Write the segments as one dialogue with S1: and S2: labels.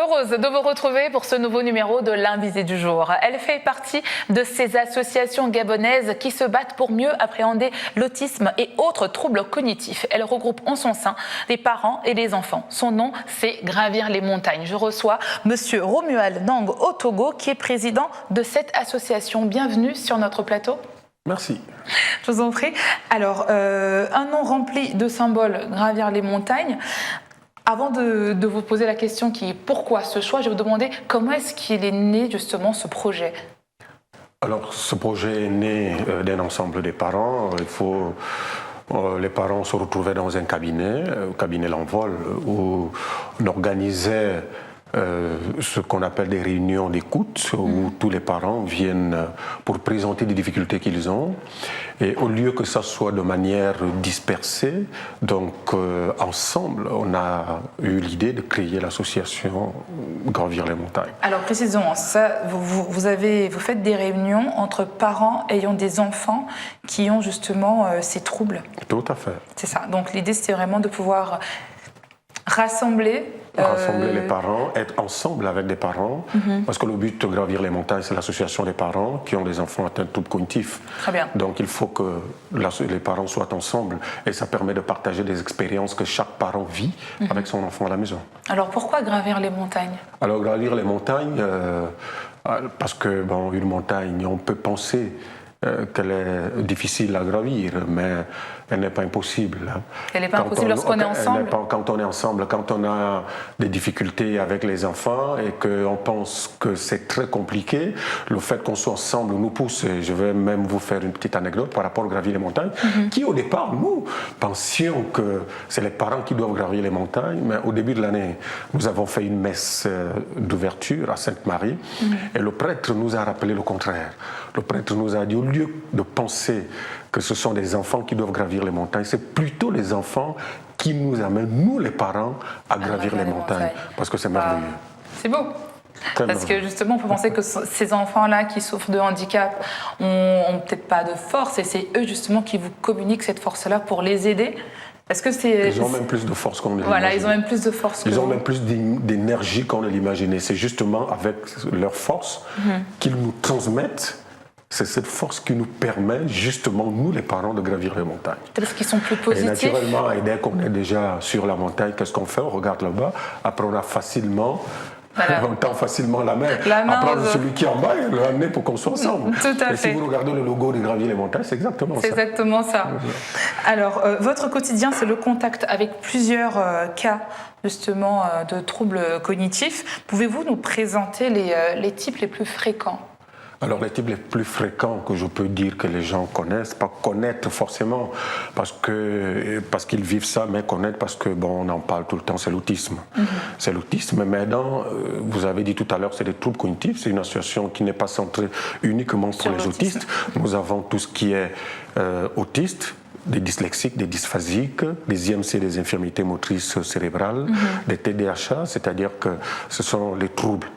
S1: heureuse de vous retrouver pour ce nouveau numéro de l'Invité du jour. Elle fait partie de ces associations gabonaises qui se battent pour mieux appréhender l'autisme et autres troubles cognitifs. Elle regroupe en son sein les parents et les enfants. Son nom, c'est Gravir les montagnes. Je reçois Monsieur Romuald Nang Otogo, qui est président de cette association. Bienvenue sur notre plateau.
S2: Merci.
S1: Je vous en prie. Alors, un nom rempli de symboles, Gravir les montagnes. Avant de vous poser la question qui est pourquoi ce choix, je vais vous demander comment est-ce qu'il est né justement ce projet.
S2: Alors, ce projet est né d'un ensemble des parents. Les parents se retrouvaient dans un cabinet, le cabinet L'Envol, où on organisait ce qu'on appelle des réunions d'écoute, où tous les parents viennent pour présenter des difficultés qu'ils ont. Et au lieu que ça soit de manière dispersée, donc ensemble, on a eu l'idée de créer l'association Gravir les montagnes.
S1: Alors précisément, ça, vous faites des réunions entre parents ayant des enfants qui ont justement ces troubles.
S2: Tout à fait.
S1: C'est ça. Donc l'idée, c'était vraiment de pouvoir rassembler
S2: les parents, être ensemble avec des parents, parce que le but de Gravir les montagnes, c'est l'association des parents qui ont des enfants atteints de troubles cognitifs.
S1: Très bien.
S2: Donc il faut que les parents soient ensemble et ça permet de partager des expériences que chaque parent vit avec son enfant à la maison.
S1: Alors pourquoi Gravir les montagnes?
S2: Alors Gravir les montagnes, parce que une montagne, on peut penser qu'elle est difficile à gravir, mais elle n'est pas impossible.
S1: Elle n'est pas impossible lorsqu'on est ensemble?
S2: Quand on est ensemble, quand on a des difficultés avec les enfants et qu'on pense que c'est très compliqué, le fait qu'on soit ensemble nous pousse. Et je vais même vous faire une petite anecdote par rapport à Gravir les montagnes, qui au départ, nous pensions que c'est les parents qui doivent gravir les montagnes, mais au début de l'année, nous avons fait une messe d'ouverture à Sainte-Marie, et le prêtre nous a rappelé le contraire. Le prêtre nous a dit, au lieu de penser que ce sont des enfants qui doivent gravir les montagnes, c'est plutôt les enfants qui nous amènent, nous les parents, à gravir les montagnes. Parce que c'est merveilleux.
S1: C'est beau. Parce que justement, on peut penser que ces enfants-là qui souffrent de handicap ont peut-être pas de force, et c'est eux justement qui vous communiquent cette force-là pour les aider. Est-ce que
S2: ils ont même plus de force qu'on ne l'imaginait.
S1: Voilà, ils ont même plus de force.
S2: Ils ont même plus d'énergie qu'on ne l'imaginait. C'est justement avec leur force qu'ils nous transmettent. C'est cette force qui nous permet, justement, nous les parents, de gravir les montagnes.
S1: Parce qu'ils sont plus positifs.
S2: Et naturellement, et dès qu'on est déjà sur la montagne, qu'est-ce qu'on fait? On regarde là-bas, après on a facilement... Voilà. On tend facilement la main à prendre celui qui est en bas et le ramener pour qu'on soit ensemble.
S1: Tout à fait.
S2: Et si vous regardez le logo de Gravir les montagnes, c'est exactement ça.
S1: C'est exactement ça. Alors, votre quotidien, c'est le contact avec plusieurs cas, justement, de troubles cognitifs. Pouvez-vous nous présenter les types les plus fréquents?
S2: Alors les types les plus fréquents que je peux dire que les gens connaissent, pas connaître forcément parce qu'ils vivent ça, mais connaître parce que on en parle tout le temps, c'est l'autisme. C'est l'autisme, mais vous avez dit tout à l'heure, c'est des troubles cognitifs, c'est une association qui n'est pas centrée uniquement pour les autistes. Nous avons tout ce qui est autiste, des dyslexiques, des dysphasiques, des IMC, des infirmités motrices cérébrales, des TDAH, c'est-à-dire que ce sont les troubles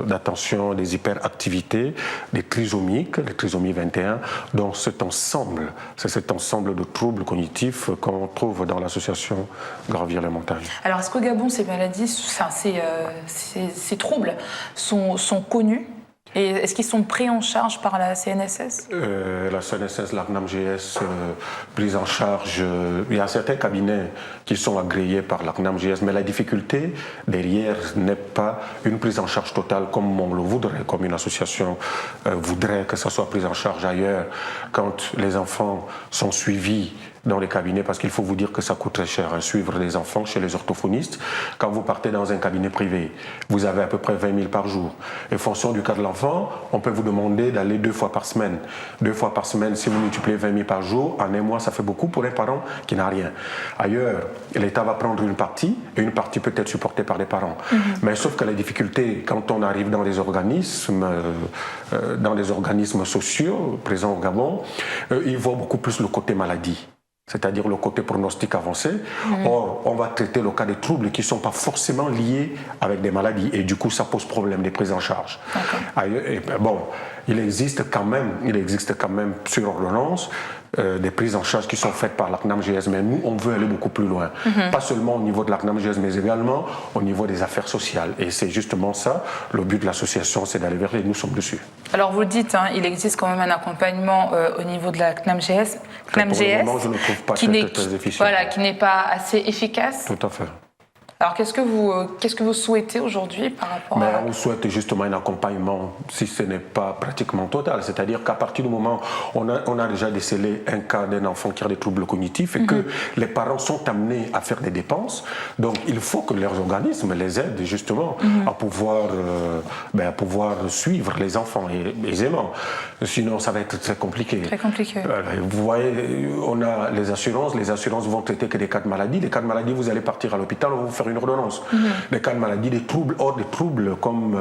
S2: d'attention, des hyperactivités, des trisomiques, les trisomies 21, donc c'est cet ensemble de troubles cognitifs qu'on trouve dans l'association Gravir les montagnes.
S1: Alors est-ce qu'au Gabon, ces maladies, ces troubles sont connus? Et est-ce qu'ils sont pris en charge par la CNSS?
S2: La CNSS, la CNAMGS, prise en charge. Il y a certains cabinets qui sont agréés par la CNAMGS, mais la difficulté derrière n'est pas une prise en charge totale comme on le voudrait, comme une association voudrait que ça soit pris en charge ailleurs. Quand les enfants sont suivis dans les cabinets, parce qu'il faut vous dire que ça coûte très cher, suivre les enfants chez les orthophonistes. Quand vous partez dans un cabinet privé, vous avez à peu près 20 000 par jour. Et en fonction du cas de l'enfant, on peut vous demander d'aller 2 fois par semaine. 2 fois par semaine, si vous multipliez 20 000 par jour, en un mois, ça fait beaucoup pour un parent qui n'a rien. Ailleurs, l'État va prendre une partie, et une partie peut être supportée par les parents. Mais sauf que la difficulté, quand on arrive dans des organismes sociaux présents au Gabon, ils voient beaucoup plus le côté maladie. C'est-à-dire le côté pronostic avancé. Or, on va traiter le cas des troubles qui ne sont pas forcément liés avec des maladies. Et du coup, ça pose problème des prises en charge. Il existe quand même sur ordonnance des prises en charge qui sont faites par la CNAMGS, mais nous, on veut aller beaucoup plus loin. Pas seulement au niveau de la CNAMGS, mais également au niveau des affaires sociales. Et c'est justement ça, le but de l'association, c'est d'aller vers et nous sommes dessus.
S1: Alors vous le dites, hein, il existe quand même un accompagnement au niveau de la CNAMGS,
S2: Pour le moment, je ne trouve pas très efficient.
S1: Voilà, qui n'est pas assez efficace.
S2: Tout à fait.
S1: Alors qu'est-ce que vous souhaitez aujourd'hui par rapport à...
S2: On souhaite justement un accompagnement, si ce n'est pas pratiquement total. C'est-à-dire qu'à partir du moment où on a déjà décelé un cas d'un enfant qui a des troubles cognitifs et que les parents sont amenés à faire des dépenses, donc il faut que leurs organismes les aident justement à pouvoir suivre les enfants aisément. Sinon, ça va être très compliqué.
S1: Très compliqué.
S2: Vous voyez, on a les assurances vont traiter que des cas de maladie. Les cas de maladie, vous allez partir à l'hôpital, on va vous faire une ordonnance. Les cas de maladie, des troubles hors des troubles comme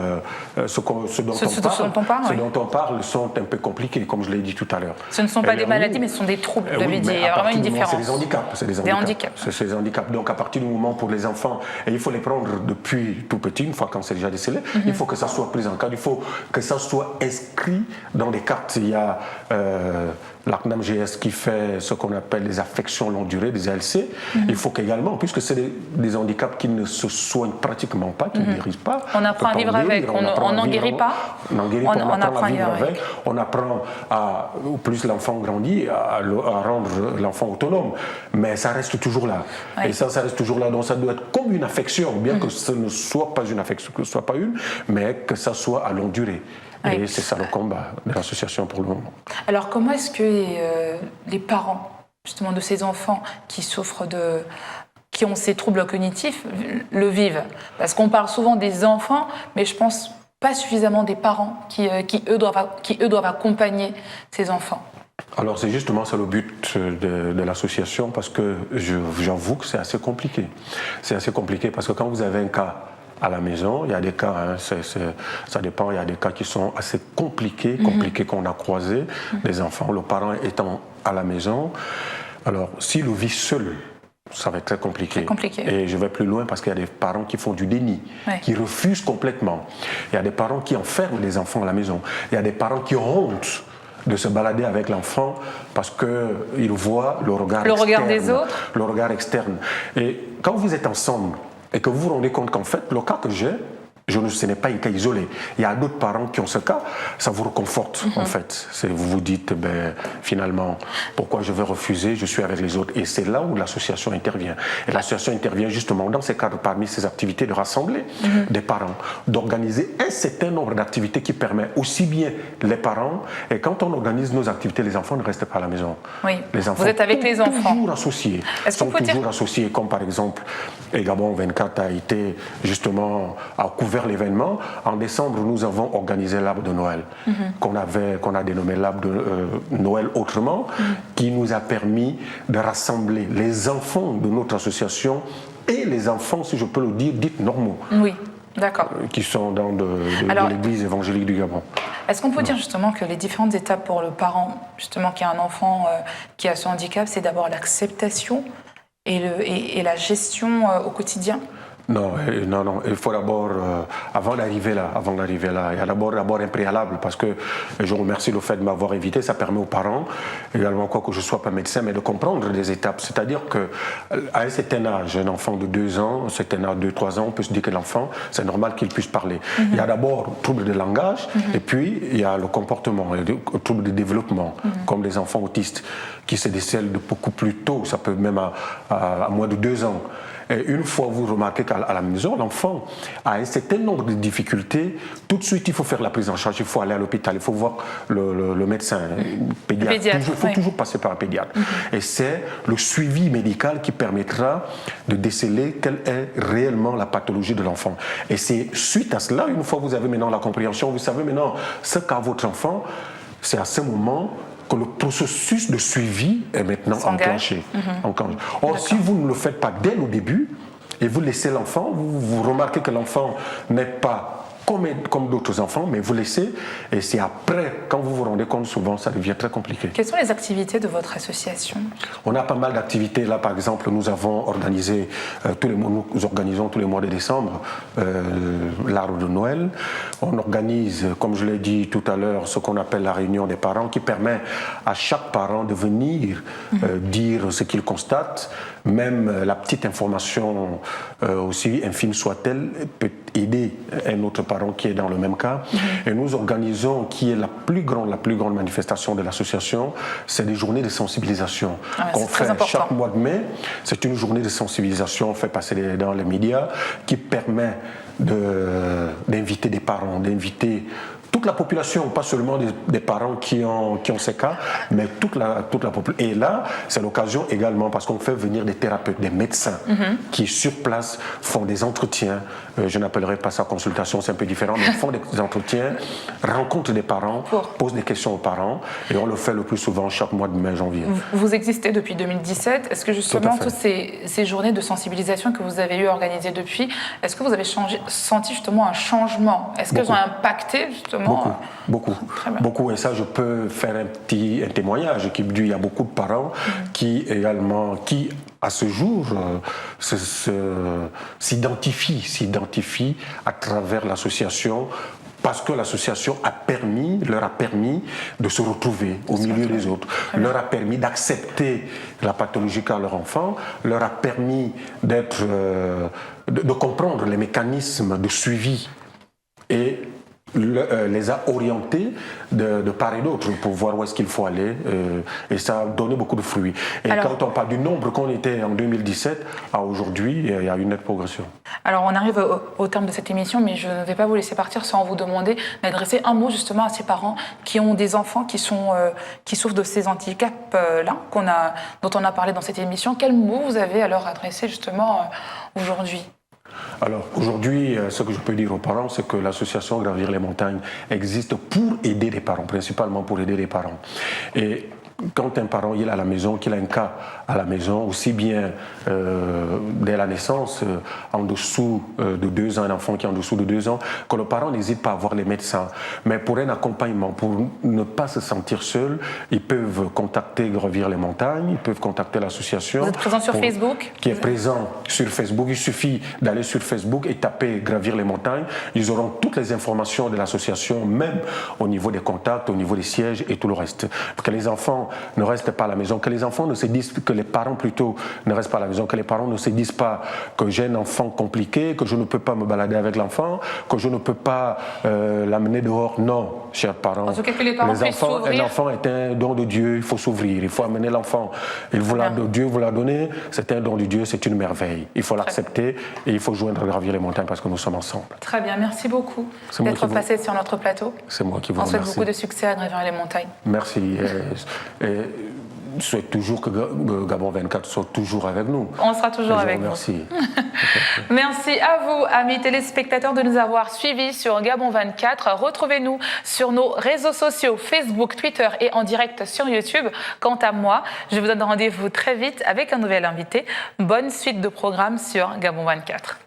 S2: ce dont on parle sont un peu compliqués, comme je l'ai dit tout à l'heure.
S1: Ce ne sont pas des maladies, mais ce sont des troubles. Vous l'avez dit, il y a vraiment une différence.
S2: C'est des handicaps. C'est des handicaps. Donc à partir du moment pour les enfants, et il faut les prendre depuis tout petit, une fois quand c'est déjà décelé, il faut que ça soit pris en compte, il faut que ça soit inscrit dans les cartes. Il y a la CNAMGS qui fait ce qu'on appelle les affections longue durée, des ALC. Il faut qu'également, puisque c'est des handicaps qui ne se soignent pratiquement pas, qui ne guérissent pas.
S1: On apprend à vivre avec, on n'en guérit pas.
S2: On apprend à vivre avec. On apprend à, plus l'enfant grandit, à rendre l'enfant autonome. Mais ça reste toujours là. Oui. Et ça reste toujours là. Donc ça doit être comme une affection, bien que ce ne soit pas une affection, que ce ne soit pas une, mais que ça soit à longue durée. Et c'est ça le combat de l'association pour le moment.
S1: Alors comment est-ce que les parents justement de ces enfants qui souffrent qui ont ces troubles cognitifs le vivent? Parce qu'on parle souvent des enfants, mais je pense pas suffisamment des parents qui eux doivent accompagner ces enfants.
S2: Alors c'est justement ça le but de l'association, parce que j'avoue que c'est assez compliqué. C'est assez compliqué parce que quand vous avez un cas à la maison, il y a des cas, ça dépend, il y a des cas qui sont assez compliqués qu'on a croisés, des enfants, le parent étant à la maison. Alors, s'il le vit seul, ça va être très compliqué. Et je vais plus loin parce qu'il y a des parents qui font du déni, qui refusent complètement. Il y a des parents qui enferment les enfants à la maison. Il y a des parents qui ont honte de se balader avec l'enfant parce qu'ils voient le regard
S1: des autres.
S2: Le regard externe. Et quand vous êtes ensemble, et que vous vous rendez compte qu'en fait, le cas que j'ai, ce n'est pas un cas isolé. Il y a d'autres parents qui ont ce cas, ça vous réconforte en fait. Vous vous dites, finalement, pourquoi je vais refuser, je suis avec les autres. Et c'est là où l'association intervient. Et l'association intervient justement dans ces cadres, parmi ces activités, de rassembler des parents, d'organiser un certain nombre d'activités qui permettent aussi bien les parents, et quand on organise nos activités, les enfants ne restent pas à la maison.
S1: Oui.
S2: Les enfants
S1: vous êtes avec les enfants.
S2: Sont toujours associés, comme par exemple, et Gabon 24 a été justement à couvert l'événement. En décembre, nous avons organisé l'arbre de Noël, qu'on a dénommé l'arbre de Noël autrement, qui nous a permis de rassembler les enfants de notre association et les enfants, si je peux le dire, dits normaux.
S1: Oui, d'accord.
S2: Qui sont dans de l'église évangélique du Gabon.
S1: Est-ce qu'on peut dire justement que les différentes étapes pour le parent, justement, qui a un enfant qui a ce handicap, c'est d'abord l'acceptation et la gestion au quotidien?
S2: Non, il faut d'abord, avant d'arriver là, il y a d'abord un préalable, parce que je remercie le fait de m'avoir invité, ça permet aux parents, également, quoi que je ne sois pas médecin, mais de comprendre des étapes. C'est-à-dire qu'à un certain âge, un enfant de 2 ans, un certain âge de 3 ans, on peut se dire que l'enfant, c'est normal qu'il puisse parler. Il y a d'abord trouble de langage, et puis il y a le comportement, le trouble de développement, comme les enfants autistes, qui se décèlent de beaucoup plus tôt, ça peut même à moins de 2 ans. Et une fois vous remarquez qu'à la maison, l'enfant a un certain nombre de difficultés, tout de suite il faut faire la prise en charge, il faut aller à l'hôpital, il faut voir le médecin, pédiatre. Il faut toujours passer par un pédiatre. Et c'est le suivi médical qui permettra de déceler quelle est réellement la pathologie de l'enfant. Et c'est suite à cela, une fois que vous avez maintenant la compréhension, vous savez maintenant ce qu'a votre enfant, c'est à ce moment que le processus de suivi est maintenant enclenché. Or, si vous ne le faites pas dès le début, et vous laissez l'enfant, vous remarquez que l'enfant n'est pas comme d'autres enfants, mais vous laissez, et c'est après, quand vous vous rendez compte, souvent, ça devient très compliqué.
S1: Quelles sont les activités de votre association?
S2: On a pas mal d'activités. Là, par exemple, nous avons organisé, nous organisons tous les mois de décembre l'arbre de Noël. On organise, comme je l'ai dit tout à l'heure, ce qu'on appelle la réunion des parents, qui permet à chaque parent de venir dire ce qu'il constate. Même la petite information, aussi infime soit-elle, peut aider un autre parent qui est dans le même cas. Et nous organisons, qui est la plus grande manifestation de l'association, c'est des journées de sensibilisation qu'on fait chaque mois de mai. C'est une journée de sensibilisation faite passer dans les médias qui permet d'inviter des parents, d'inviter toute la population, pas seulement des parents qui ont ces cas, mais toute la population. Et là, c'est l'occasion également, parce qu'on fait venir des thérapeutes, des médecins qui, sur place, font des entretiens. Je n'appellerai pas ça consultation, c'est un peu différent, mais font des entretiens, rencontrent des parents, posent des questions aux parents, et on le fait le plus souvent chaque mois de mai, janvier.
S1: Vous existez depuis 2017. Est-ce que justement, toutes ces journées de sensibilisation que vous avez organisées depuis, est-ce que vous avez senti justement un changement? Est-ce qu'elles ont impacté justement?
S2: Beaucoup. Et ça, je peux faire un témoignage. Il y a beaucoup de parents qui à ce jour, s'identifient à travers l'association, parce que l'association leur a permis de se retrouver au milieu des autres, leur a permis d'accepter la pathologie qu'a leur enfant, leur a permis de comprendre les mécanismes de suivi et les a orientés de part et d'autre pour voir où est-ce qu'il faut aller, et ça a donné beaucoup de fruits. Et quand on parle du nombre qu'on était en 2017 à aujourd'hui, il y a une nette progression.
S1: Alors on arrive au terme de cette émission, mais je ne vais pas vous laisser partir sans vous demander d'adresser un mot justement à ces parents qui ont des enfants qui souffrent de ces handicaps-là, dont on a parlé dans cette émission. Quel mot vous avez à leur adresser justement aujourd'hui ?
S2: Alors aujourd'hui, ce que je peux dire aux parents, c'est que l'association Gravir les montagnes existe pour aider les parents, principalement pour aider les parents. Et quand un parent il est à la maison, qu'il a un cas à la maison, aussi bien dès la naissance, en dessous de 2 ans, un enfant qui est en dessous de 2 ans, que le parent n'hésite pas à voir les médecins. Mais pour un accompagnement, pour ne pas se sentir seul, ils peuvent contacter Gravir les montagnes, ils peuvent contacter l'association.
S1: Vous êtes présent sur Facebook ?
S2: Qui est présent sur Facebook. Il suffit d'aller sur Facebook et taper Gravir les montagnes. Ils auront toutes les informations de l'association, même au niveau des contacts, au niveau des sièges et tout le reste. Pour que les enfants ne restent pas à la maison, que les enfants ne se disent, que les parents plutôt ne restent pas à la maison, que les parents ne se disent pas que j'ai un enfant compliqué, que je ne peux pas me balader avec l'enfant, que je ne peux pas l'amener dehors. Non, chers parents.
S1: En tout cas, que les parents puissent s'ouvrir.
S2: Un enfant est un don de Dieu, il faut s'ouvrir, il faut amener l'enfant. Dieu vous l'a donné, c'est un don de Dieu, c'est une merveille. Il faut l'accepter et il faut joindre Gravir les montagnes parce que nous sommes ensemble.
S1: Très bien, merci beaucoup d'être passé sur notre plateau.
S2: C'est moi qui vous remercie.
S1: On souhaite beaucoup de succès à Gravir les montagnes.
S2: Merci. Et je souhaite toujours que Gabon 24 soit toujours avec nous.
S1: On sera toujours avec vous.
S2: Merci.
S1: Merci à vous, amis téléspectateurs, de nous avoir suivis sur Gabon 24. Retrouvez-nous sur nos réseaux sociaux, Facebook, Twitter et en direct sur YouTube. Quant à moi, je vous donne rendez-vous très vite avec un nouvel invité. Bonne suite de programme sur Gabon 24.